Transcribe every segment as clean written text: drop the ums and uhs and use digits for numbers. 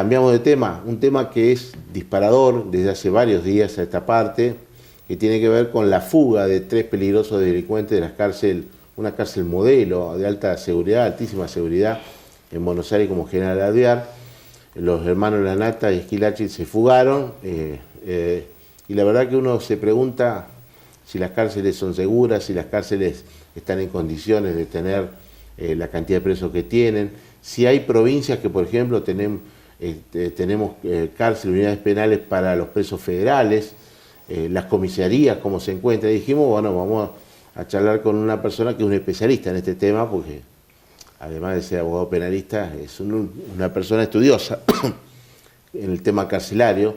cambiamos de tema, un tema que es disparador desde hace varios días a esta parte, que tiene que ver con la fuga de 3 peligrosos delincuentes de la cárcel, una cárcel modelo de alta seguridad, altísima seguridad, en Buenos Aires como General Alvear. Los hermanos Lanata y Esquilachi se fugaron, y la verdad que uno se pregunta si las cárceles son seguras, si las cárceles están en condiciones de tener la cantidad de presos que tienen, si hay provincias que, por ejemplo, tenemos cárceles, unidades penales para los presos federales, las comisarías, cómo se encuentra. Y dijimos, bueno, vamos a charlar con una persona que es un especialista en este tema, porque además de ser abogado penalista, es una persona estudiosa en el tema carcelario.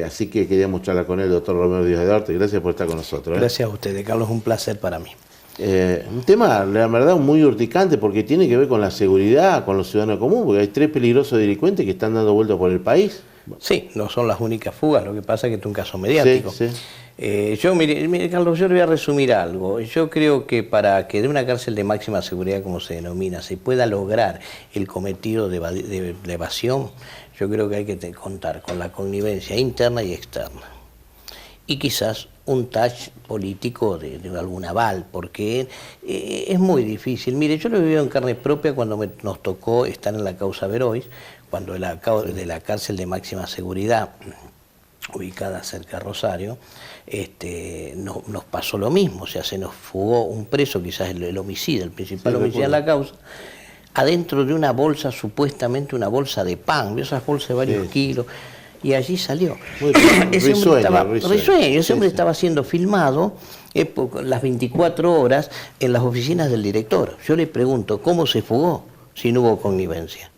Así que queríamos charlar con él, doctor Romero Díaz de Duarte. Gracias por estar con nosotros. Gracias a ustedes, Carlos, un placer para mí. Un tema, la verdad, muy urticante, porque tiene que ver con la seguridad, con los ciudadanos comunes, porque hay 3 peligrosos delincuentes que están dando vueltas por el país. Sí, no son las únicas fugas, lo que pasa es que es un caso mediático. Sí, sí. Mire, Carlos, yo le voy a resumir algo. Yo creo que para que de una cárcel de máxima seguridad, como se denomina, se pueda lograr el cometido de evasión, yo creo que hay que contar con la connivencia interna y externa. Y quizás un touch político de algún aval, porque es muy difícil. Mire, yo lo he vivido en carne propia cuando nos tocó estar en la causa Verois, cuando de la cárcel de máxima seguridad, ubicada cerca de Rosario, nos pasó lo mismo. O sea, se nos fugó un preso, quizás el homicida, el principal homicida en la causa, adentro de una bolsa, supuestamente una bolsa de pan, esas bolsas de varios kilos, y allí salió. Ese hombre estaba siendo filmado las 24 horas en las oficinas del director. Yo le pregunto, ¿cómo se fugó si no hubo connivencia?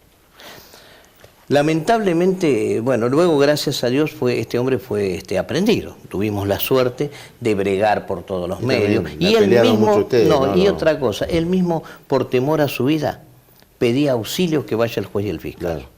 Lamentablemente, bueno, luego gracias a Dios este hombre fue aprendido. Tuvimos la suerte de bregar por todos los medios. Y él mismo, y otra cosa, él mismo, por temor a su vida, pedía auxilios que vaya el juez y el fiscal. Claro.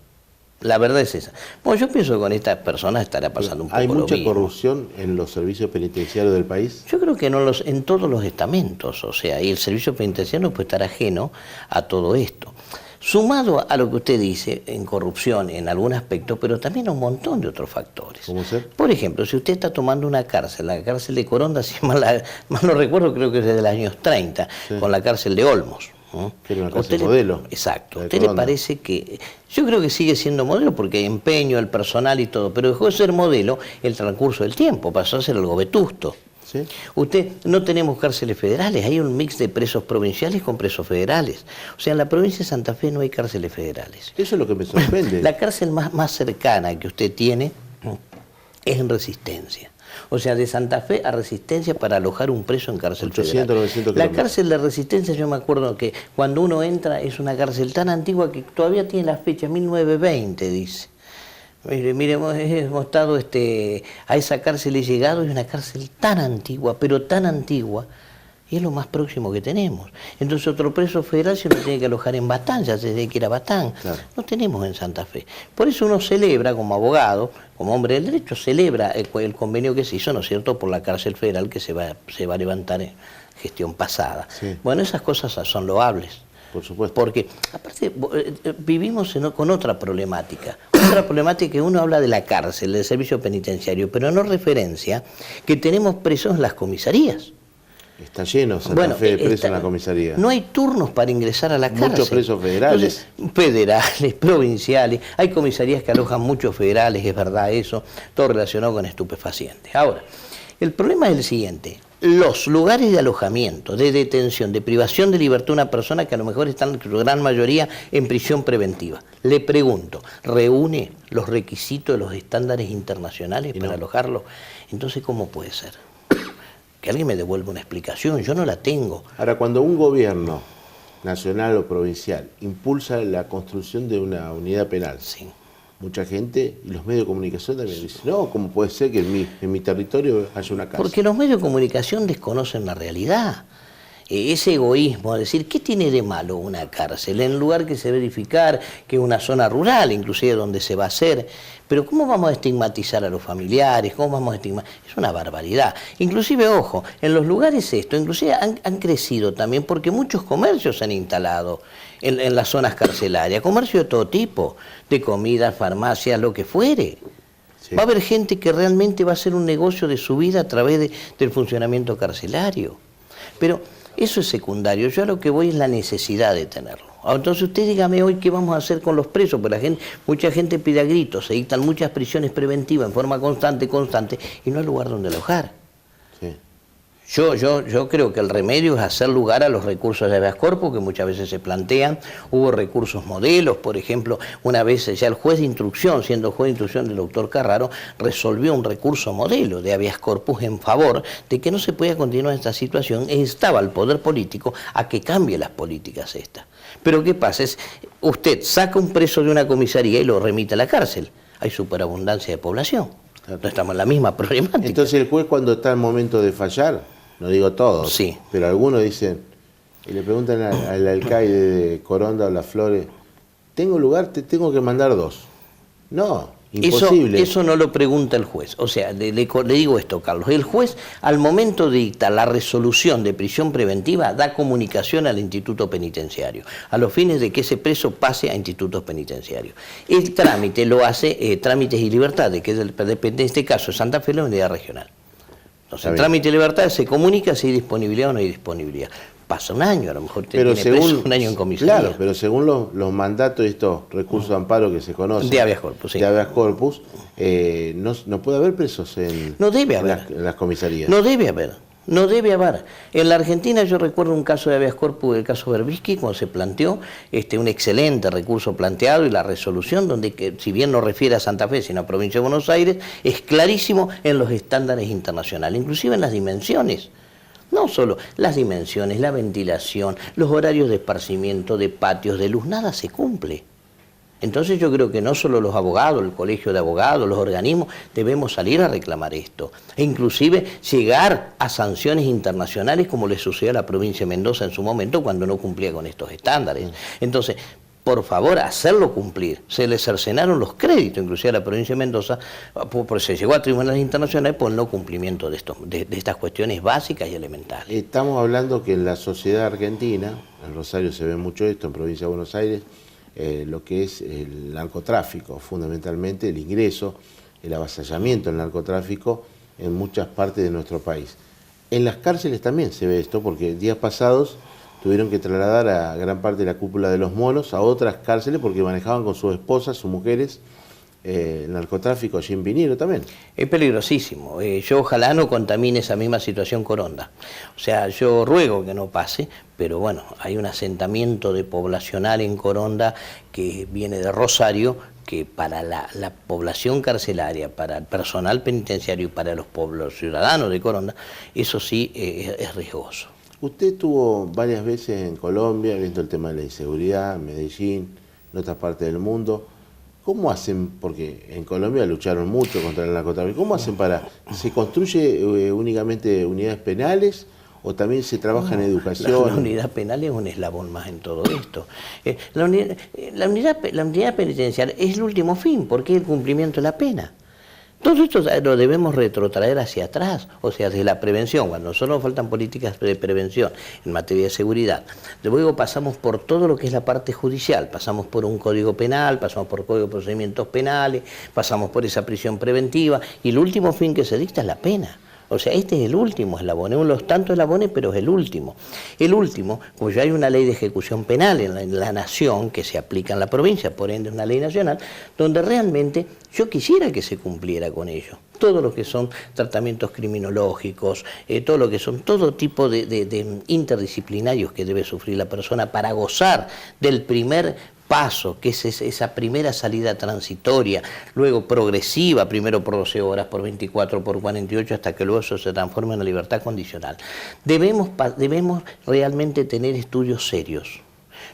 La verdad es esa. Bueno, yo pienso que con estas personas estará pasando un poco lo mismo. ¿Hay mucha corrupción en los servicios penitenciarios del país? Yo creo que en todos los estamentos, o sea, y el servicio penitenciario no puede estar ajeno a todo esto. Sumado a lo que usted dice, en corrupción en algún aspecto, pero también a un montón de otros factores. ¿Cómo ser? Por ejemplo, si usted está tomando una cárcel, la cárcel de Coronda, si mal no recuerdo, creo que es desde los años 30, sí, con la cárcel de Olmos. Que era una cárcel modelo. Exacto. ¿A usted le parece que...? Yo creo que sigue siendo modelo porque hay empeño, el personal y todo, pero dejó de ser modelo el transcurso del tiempo, pasó a ser algo vetusto. ¿Sí? No tenemos cárceles federales, hay un mix de presos provinciales con presos federales. O sea, en la provincia de Santa Fe no hay cárceles federales. Eso es lo que me sorprende. La cárcel más cercana que usted tiene es en Resistencia. O sea, de Santa Fe a Resistencia para alojar un preso en cárcel 800, federal. 900 la cárcel de Resistencia, yo me acuerdo que cuando uno entra es una cárcel tan antigua que todavía tiene la fecha, 1920, dice. Mire, hemos estado a esa cárcel he llegado, es una cárcel tan antigua, pero tan antigua, y es lo más próximo que tenemos. Entonces otro preso federal se lo tiene que alojar en Batán, ya se tiene que ir a Batán. Claro. No tenemos en Santa Fe. Por eso uno celebra, como abogado, como hombre del derecho, celebra el convenio que se hizo, ¿no es cierto?, por la cárcel federal que se va a levantar en gestión pasada. Sí. Bueno, esas cosas son loables. Por supuesto. Porque, aparte, vivimos con otra problemática. Otra problemática que uno habla de la cárcel, del servicio penitenciario, pero no referencia que tenemos presos en las comisarías. Está lleno Santa Fe de presos en la comisaría. No hay turnos para ingresar a la cárcel. Muchos presos federales. Entonces, federales, provinciales. Hay comisarías que alojan muchos federales, es verdad eso. Todo relacionado con estupefacientes. Ahora, el problema es el siguiente. Los lugares de alojamiento, de detención, de privación de libertad de una persona que a lo mejor están en su gran mayoría en prisión preventiva. Le pregunto, ¿reúne los requisitos de los estándares internacionales para alojarlo? Entonces, ¿cómo puede ser? Que alguien me devuelva una explicación, yo no la tengo. Ahora, cuando un gobierno nacional o provincial impulsa la construcción de una unidad penal, sí, mucha gente y los medios de comunicación también dicen, no, ¿cómo puede ser que en mi territorio haya una cárcel? Porque los medios de comunicación desconocen la realidad. ese egoísmo, de decir, ¿qué tiene de malo una cárcel? En lugar que se verificar que es una zona rural, inclusive donde se va a hacer, pero ¿cómo vamos a estigmatizar a los familiares? ¿Cómo vamos a estigmatizar? Es una barbaridad. Inclusive, ojo, en los lugares inclusive han crecido también porque muchos comercios se han instalado en las zonas carcelarias, comercio de todo tipo, de comida, farmacias, lo que fuere. Sí. Va a haber gente que realmente va a hacer un negocio de su vida a través del funcionamiento carcelario. Pero eso es secundario, yo a lo que voy es la necesidad de tenerlo. Entonces usted dígame hoy qué vamos a hacer con los presos, porque mucha gente pide a gritos, se dictan muchas prisiones preventivas en forma constante, y no hay lugar donde alojar. Sí. Yo creo que el remedio es hacer lugar a los recursos de habeas corpus que muchas veces se plantean. Hubo recursos modelos, por ejemplo, una vez ya el juez de instrucción, siendo juez de instrucción del doctor Carraro, resolvió un recurso modelo de habeas corpus en favor de que no se pueda continuar esta situación e instaba al poder político a que cambie las políticas estas. Pero ¿qué pasa? Usted saca un preso de una comisaría y lo remite a la cárcel. Hay superabundancia de población. No estamos en la misma problemática. Entonces el juez cuando está en momento de fallar, no digo todos, sí, pero algunos dicen, y le preguntan al alcaide de Coronda o Las Flores, ¿tengo lugar? Te tengo que mandar 2. No, imposible. Eso no lo pregunta el juez. O sea, le digo esto, Carlos. El juez, al momento de dictar la resolución de prisión preventiva, da comunicación al instituto penitenciario, a los fines de que ese preso pase a institutos penitenciarios. El trámite lo hace Trámites y Libertades, que depende en este caso de Santa Fe, la unidad regional. Entonces, el trámite de libertad se comunica si hay disponibilidad o no hay disponibilidad. Pasa un año, a lo mejor tiene preso un año en comisaría. Claro, pero según los mandatos de estos recursos de amparo que se conocen, de habeas corpus, sí. De habeas corpus, no puede haber presos no debe haber. En las comisarías. No debe haber. No debe haber. En la Argentina yo recuerdo un caso de habeas corpus, el caso Berbisky, cuando se planteó un excelente recurso planteado y la resolución, donde si bien no refiere a Santa Fe, sino a Provincia de Buenos Aires, es clarísimo en los estándares internacionales, inclusive en las dimensiones. No solo las dimensiones, la ventilación, los horarios de esparcimiento, de patios, de luz, nada se cumple. Entonces yo creo que no solo los abogados, el colegio de abogados, los organismos, debemos salir a reclamar esto. E inclusive llegar a sanciones internacionales como le sucedió a la provincia de Mendoza en su momento cuando no cumplía con estos estándares. Entonces, por favor, hacerlo cumplir. Se le cercenaron los créditos, inclusive a la provincia de Mendoza, porque se llegó a tribunales internacionales por el no cumplimiento de estas cuestiones básicas y elementales. Estamos hablando que en la sociedad argentina, en Rosario se ve mucho esto, en provincia de Buenos Aires, lo que es el narcotráfico, fundamentalmente el ingreso, el avasallamiento del narcotráfico en muchas partes de nuestro país. En las cárceles también se ve esto, porque días pasados tuvieron que trasladar a gran parte de la cúpula de los monos a otras cárceles porque manejaban con sus esposas, sus mujeres, el narcotráfico allí en Piñero también. Es peligrosísimo. Yo ojalá no contamine esa misma situación Coronda. O sea, yo ruego que no pase, pero bueno, hay un asentamiento de poblacional en Coronda que viene de Rosario, que para la población carcelaria, para el personal penitenciario y para los ciudadanos de Coronda, eso sí es riesgoso. Usted estuvo varias veces en Colombia viendo el tema de la inseguridad, en Medellín, en otras partes del mundo. ¿Cómo hacen? Porque en Colombia lucharon mucho contra el narcotráfico. ¿Cómo hacen ¿se construye únicamente unidades penales o también se trabaja en educación? La unidad penal es un eslabón más en todo esto. La unidad penitenciaria es el último fin, porque es el cumplimiento de la pena. Todo esto lo debemos retrotraer hacia atrás, o sea, desde la prevención. Cuando nosotros nos faltan políticas de prevención en materia de seguridad, luego pasamos por todo lo que es la parte judicial, pasamos por un código penal, pasamos por código de procedimientos penales, pasamos por esa prisión preventiva, y el último fin que se dicta es la pena. O sea, este es el último eslabón, es uno de los tantos eslabones, pero es el último. El último, pues ya hay una ley de ejecución penal en la nación que se aplica en la provincia, por ende es una ley nacional, donde realmente yo quisiera que se cumpliera con ello. Todo lo que son tratamientos criminológicos, todo tipo de interdisciplinarios que debe sufrir la persona para gozar del primer paso, que es esa primera salida transitoria, luego progresiva, primero por 12 horas, por 24, por 48, hasta que luego eso se transforma en una libertad condicional. Debemos realmente tener estudios serios.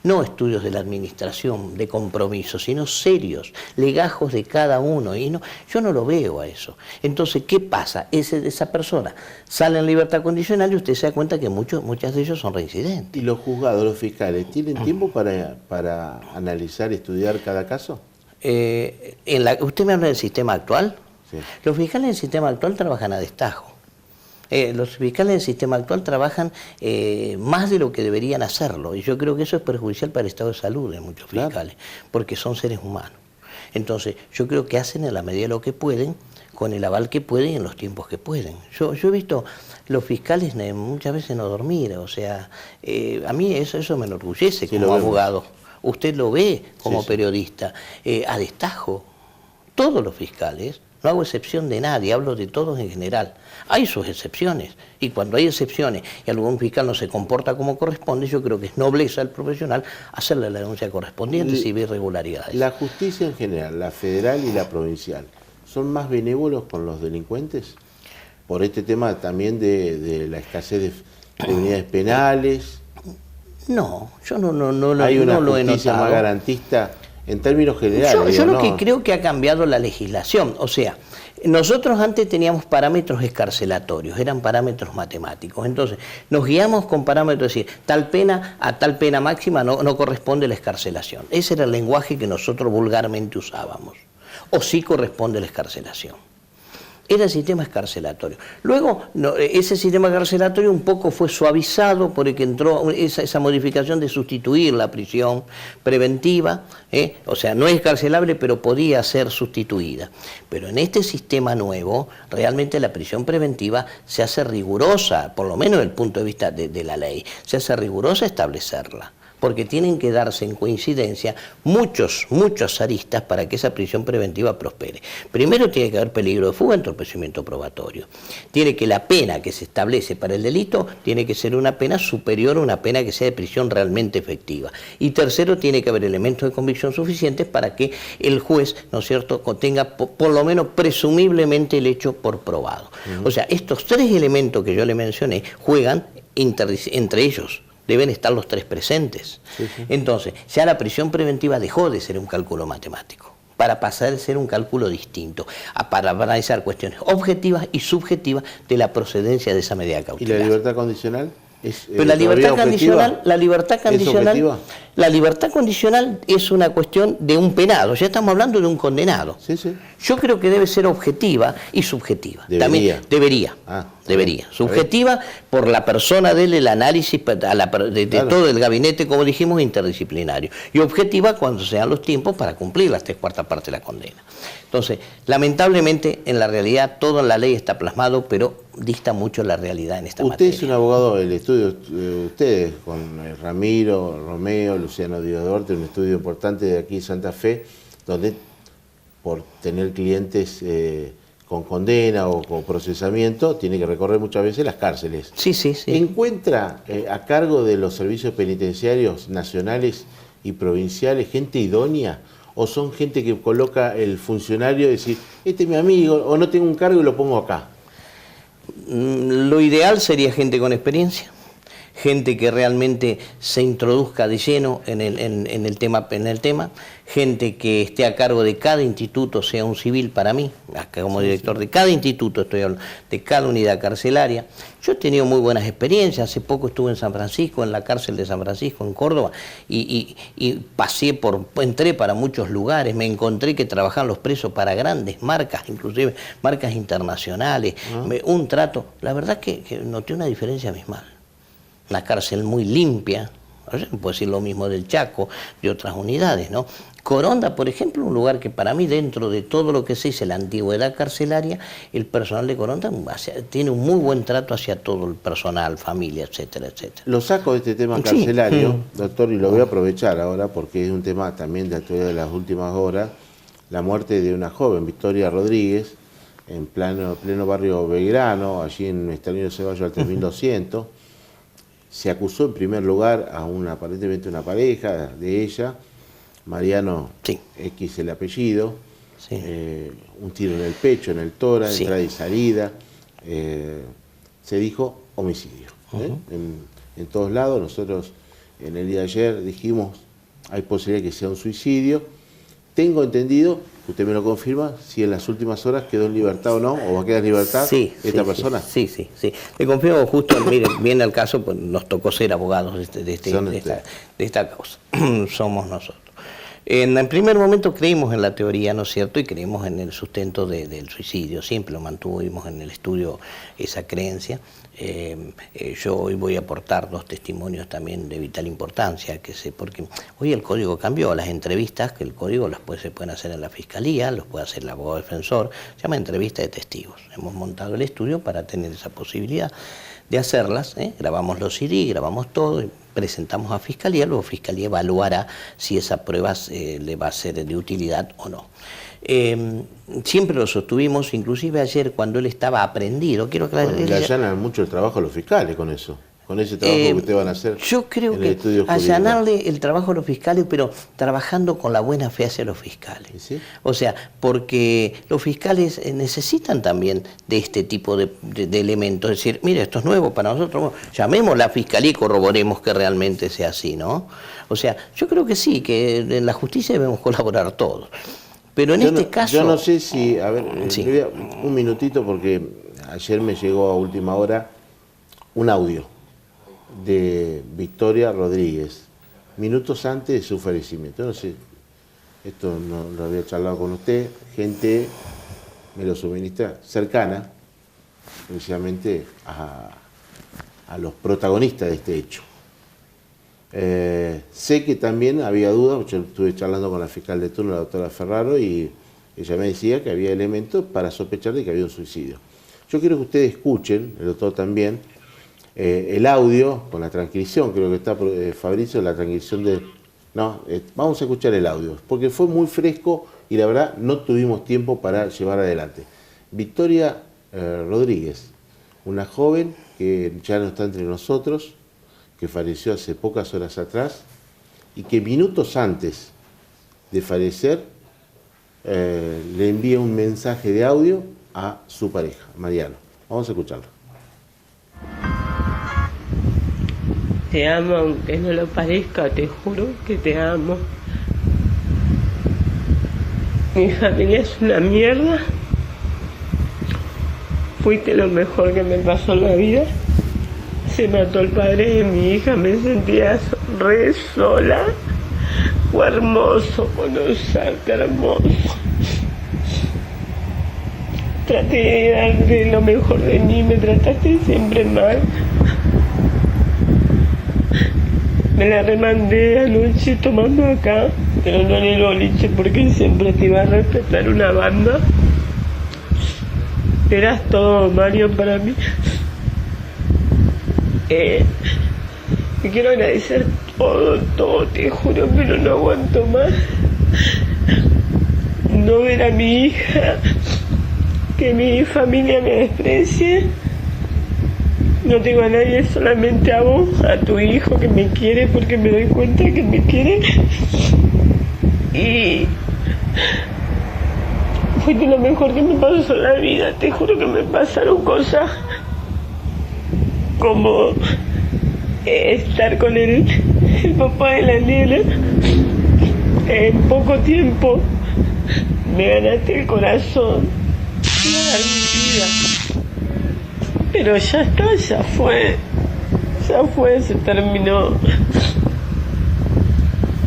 no estudios de la administración, de compromiso, sino serios, legajos de cada uno. Y no, yo no lo veo a eso. Entonces, ¿qué pasa? Esa persona sale en libertad condicional y usted se da cuenta que muchas de ellos son reincidentes. ¿Y los juzgados, los fiscales, tienen tiempo para analizar, estudiar cada caso? ¿Usted me habla del sistema actual? Sí. Los fiscales del sistema actual trabajan a destajo. Los fiscales del sistema actual trabajan más de lo que deberían hacerlo, y yo creo que eso es perjudicial para el estado de salud de muchos fiscales, porque son seres humanos. Entonces, yo creo que hacen en la medida de lo que pueden, con el aval que pueden y en los tiempos que pueden. Yo he visto los fiscales muchas veces no dormir, o sea, a mí eso me enorgullece como abogado. Usted lo ve como periodista, a destajo. Todos los fiscales, no hago excepción de nadie, hablo de todos en general. Hay sus excepciones, y cuando hay excepciones y algún fiscal no se comporta como corresponde, yo creo que es nobleza del profesional hacerle la denuncia correspondiente si ve irregularidades. ¿La justicia en general, la federal y la provincial, son más benévolos con los delincuentes? Por este tema también de la escasez de unidades penales. No, yo no lo ¿Hay una no justicia más garantista en términos generales? Yo lo que creo que ha cambiado la legislación, o sea, nosotros antes teníamos parámetros escarcelatorios, eran parámetros matemáticos, entonces nos guiamos con parámetros, es decir, tal pena a tal pena máxima no corresponde la escarcelación. Ese era el lenguaje que nosotros vulgarmente usábamos, o sí corresponde la escarcelación. Era el sistema escarcelatorio. Luego, ese sistema escarcelatorio un poco fue suavizado porque entró esa modificación de sustituir la prisión preventiva, o sea, no es escarcelable, pero podía ser sustituida. Pero en este sistema nuevo, realmente la prisión preventiva se hace rigurosa, por lo menos desde el punto de vista de la ley, se hace rigurosa establecerla, porque tienen que darse en coincidencia muchos aristas para que esa prisión preventiva prospere. Primero tiene que haber peligro de fuga, entorpecimiento probatorio. Tiene que la pena que se establece para el delito tiene que ser una pena superior a una pena que sea de prisión realmente efectiva. Y tercero, tiene que haber elementos de convicción suficientes para que el juez, ¿no es cierto?, tenga por lo menos presumiblemente el hecho por probado. O sea, estos tres elementos que yo le mencioné juegan entre ellos. Deben estar los tres presentes. Entonces, ya la prisión preventiva dejó de ser un cálculo matemático para pasar a ser un cálculo distinto, para analizar cuestiones objetivas y subjetivas de la procedencia de esa medida cautelar. ¿Y la libertad condicional? Pero la libertad condicional es una cuestión de un penado, ya estamos hablando de un condenado. Yo creo que debe ser objetiva y subjetiva. Debería. Subjetiva por la persona de él, el análisis de todo el gabinete, como dijimos, interdisciplinario. Y objetiva cuando sean los tiempos para cumplir las 3/4 partes de la condena. Entonces, lamentablemente, en la realidad, todo en la ley está plasmado, pero dista mucho la realidad en esta materia. Usted es un abogado del estudio, ustedes, con Ramiro, Romeo, Luciano Diodorte, un estudio importante de aquí, Santa Fe, donde por tener clientes con condena o con procesamiento, tiene que recorrer muchas veces las cárceles. Sí. ¿Encuentra a cargo de los servicios penitenciarios nacionales y provinciales gente idónea? ¿O son gente que coloca el funcionario y decir, este es mi amigo, o no tengo un cargo y lo pongo acá? Lo ideal sería gente con experiencia, gente que realmente se introduzca de lleno en el tema, gente que esté a cargo de cada instituto, sea un civil para mí, acá como director de cada instituto, estoy hablando de cada unidad carcelaria. Yo he tenido muy buenas experiencias, hace poco estuve en San Francisco, en la cárcel de San Francisco, en Córdoba, y entré para muchos lugares, me encontré que trabajaban los presos para grandes marcas, inclusive marcas internacionales, un trato, la verdad que noté una diferencia abismal. Una cárcel muy limpia, no puedo decir lo mismo del Chaco, de otras unidades, ¿no? Coronda, por ejemplo, un lugar que para mí, dentro de todo lo que se dice la antigüedad carcelaria, el personal de Coronda tiene un muy buen trato hacia todo el personal, familia, etcétera, etcétera. Lo saco de este tema carcelario, doctor, y lo voy a aprovechar ahora porque es un tema también de actualidad de las últimas horas, la muerte de una joven, Victoria Rodríguez, en pleno barrio Belgrano, allí en Estadio Ceballos al 3200. Se acusó en primer lugar a aparentemente una pareja de ella, Mariano X el apellido, un tiro en el pecho, en el tórax, entrada y salida, se dijo homicidio. En todos lados nosotros en el día de ayer dijimos, hay posibilidad de que sea un suicidio. Tengo entendido, usted me lo confirma, si en las últimas horas quedó en libertad o no, o va a quedar en libertad esta persona. Sí. Le confirmo justo, mire, viene el caso, pues nos tocó ser abogados de esta causa. Somos nosotros. En primer momento creímos en la teoría, ¿no es cierto? Y creímos en el sustento del suicidio. Siempre lo mantuvimos en el estudio esa creencia. Yo hoy voy a aportar 2 testimonios también de vital importancia, porque hoy el código cambió. Las entrevistas, que el código se pueden hacer en la fiscalía, los puede hacer el abogado defensor, se llama entrevista de testigos. Hemos montado el estudio para tener esa posibilidad de hacerlas, grabamos los CD, grabamos todo, presentamos a Fiscalía, luego Fiscalía evaluará si esa prueba le va a ser de utilidad o no. Siempre lo sostuvimos, inclusive ayer cuando él estaba aprendido, quiero aclarar... Le allanan mucho el trabajo a los fiscales con eso. Con ese trabajo que ustedes van a hacer. Yo creo que allanarle el trabajo a los fiscales, pero trabajando con la buena fe hacia los fiscales. ¿Sí? O sea, porque los fiscales necesitan también de este tipo de elementos. Es decir, mire, esto es nuevo para nosotros, llamemos a la fiscalía y corroboremos que realmente sea así, ¿no? O sea, yo creo que sí, que en la justicia debemos colaborar todos. Pero en este caso... Yo no sé si... A ver, un minutito, porque ayer me llegó a última hora un audio de Victoria Rodríguez, minutos antes de su fallecimiento. No sé, esto no lo había charlado con usted, gente me lo suministra cercana, precisamente a los protagonistas de este hecho. Sé que también había dudas, yo estuve charlando con la fiscal de turno, la doctora Ferraro, y ella me decía que había elementos para sospechar de que había un suicidio. Yo quiero que ustedes escuchen, el doctor también, el audio con la transcripción, creo que está Fabricio, la transcripción de... No, vamos a escuchar el audio, porque fue muy fresco y la verdad no tuvimos tiempo para llevar adelante. Victoria Rodríguez, una joven que ya no está entre nosotros, que falleció hace pocas horas atrás y que minutos antes de fallecer le envía un mensaje de audio a su pareja, Mariano. Vamos a escucharlo. Te amo aunque no lo parezca, te juro que te amo. Mi familia es una mierda. Fuiste lo mejor que me pasó en la vida. Se mató el padre de mi hija, me sentía re sola. Fue hermoso conocerte, hermoso. Traté de darte lo mejor de mí, me trataste siempre mal. Me la remandé anoche tomando acá, pero no en el boliche porque siempre te iba a respetar una banda. Eras todo, Mario, para mí. Te quiero agradecer todo, te juro, pero no aguanto más. No ver a mi hija, que mi familia me desprecie. No tengo a nadie, solamente a vos, a tu hijo que me quiere porque me doy cuenta que me quiere. Y fuiste lo mejor que me pasó en la vida. Te juro que me pasaron cosas como estar con el papá de la nena. En poco tiempo me ganaste el corazón. Iba a dar mi vida. Pero ya está, ya fue, se terminó.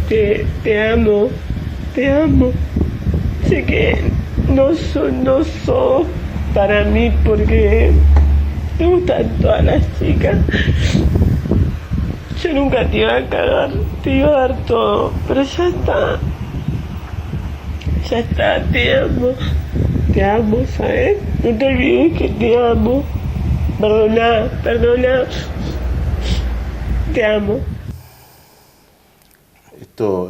Te amo. Sé que no sos para mí porque te gustan todas las chicas. Yo nunca te iba a cagar, te iba a dar todo, pero ya está, te amo, ¿sabes? No te olvides que te amo. Perdona, te amo.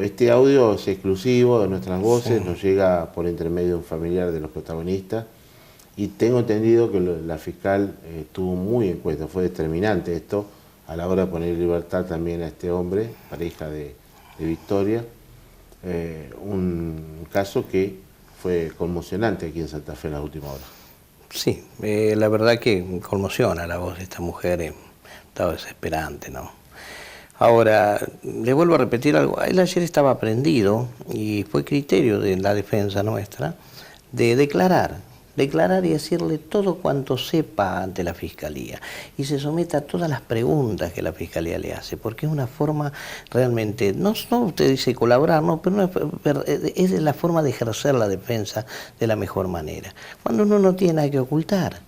Este audio es exclusivo de nuestras voces, sí. Nos llega por intermedio de un familiar de los protagonistas y tengo entendido que la fiscal tuvo muy en cuenta, fue determinante esto a la hora de poner en libertad también a este hombre, pareja de Victoria, un caso que fue conmocionante aquí en Santa Fe en las últimas horas. Sí, la verdad que conmociona la voz de esta mujer, estaba desesperante, ¿no? Ahora, le vuelvo a repetir algo. Él ayer estaba prendido y fue criterio de la defensa nuestra de declarar y decirle todo cuanto sepa ante la Fiscalía y se someta a todas las preguntas que la Fiscalía le hace, porque es una forma realmente, no usted dice colaborar, no, pero es la forma de ejercer la defensa de la mejor manera, cuando uno no tiene nada que ocultar.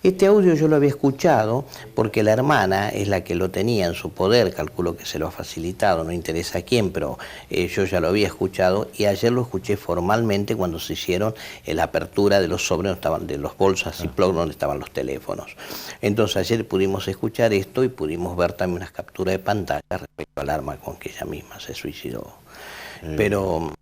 Este audio yo lo había escuchado porque la hermana es la que lo tenía en su poder, calculo que se lo ha facilitado, no interesa a quién, pero yo ya lo había escuchado y ayer lo escuché formalmente cuando se hicieron la apertura de los sobres, de los bolsas Ziploc donde estaban los teléfonos. Entonces ayer pudimos escuchar esto y pudimos ver también unas capturas de pantalla respecto al arma con que ella misma se suicidó. Pero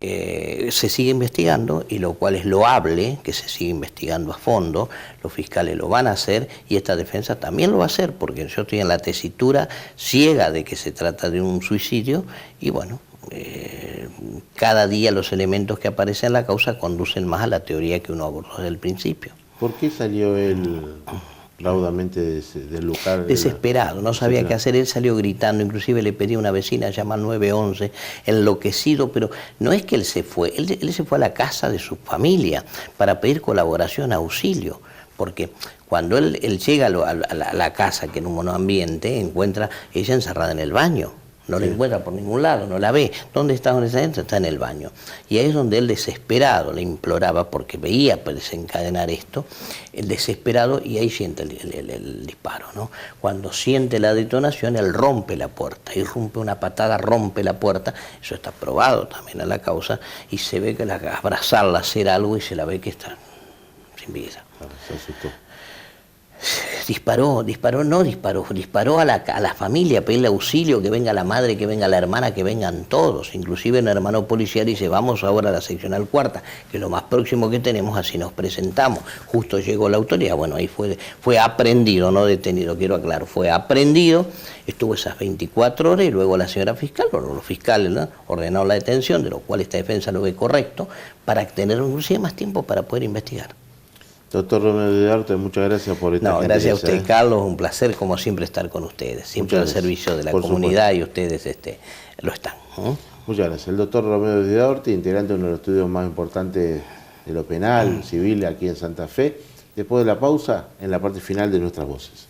se sigue investigando, y lo cual es loable, que se sigue investigando a fondo, los fiscales lo van a hacer y esta defensa también lo va a hacer, porque yo estoy en la tesitura ciega de que se trata de un suicidio y bueno, cada día los elementos que aparecen en la causa conducen más a la teoría que uno abordó desde el principio. ¿Por qué salió él raudamente del lugar? Desesperado, no sabía qué hacer, él salió gritando, inclusive le pedí a una vecina llamar 911, enloquecido, pero no es que él se fue, él se fue a la casa de su familia para pedir colaboración, auxilio, porque cuando él llega a la casa, que en un monoambiente, encuentra ella encerrada en el baño. No la encuentra por ningún lado, no la ve. ¿Dónde está? ¿Dónde está? Está en el baño. Y ahí es donde él desesperado le imploraba, porque veía desencadenar esto, el desesperado, y ahí siente el disparo, ¿no? Cuando siente la detonación, él rompe la puerta, y rompe una patada, rompe la puerta, eso está probado también a la causa, y se ve que abrazarla, hacer algo, y se la ve que está sin vida. Se asustó. Disparó a la familia, pedirle auxilio, que venga la madre, que venga la hermana, que vengan todos. Inclusive un hermano policial dice, vamos ahora a la seccional cuarta, que es lo más próximo que tenemos, así nos presentamos. Justo llegó la autoridad, bueno, ahí fue aprehendido, no detenido, quiero aclarar, fue aprehendido, estuvo esas 24 horas y luego la señora fiscal, o los fiscales, ¿no?, ordenaron la detención, de lo cual esta defensa lo ve correcto, para tener inclusive más tiempo para poder investigar. Doctor Romeo de Duarte, muchas gracias por esta gentileza. Gracias a usted, Carlos, un placer como siempre estar con ustedes, siempre al servicio de la comunidad, y ustedes lo están. Muchas gracias. El doctor Romeo de Duarte, integrante de uno de los estudios más importantes de lo penal, civil, aquí en Santa Fe. Después de la pausa, en la parte final de Nuestras Voces.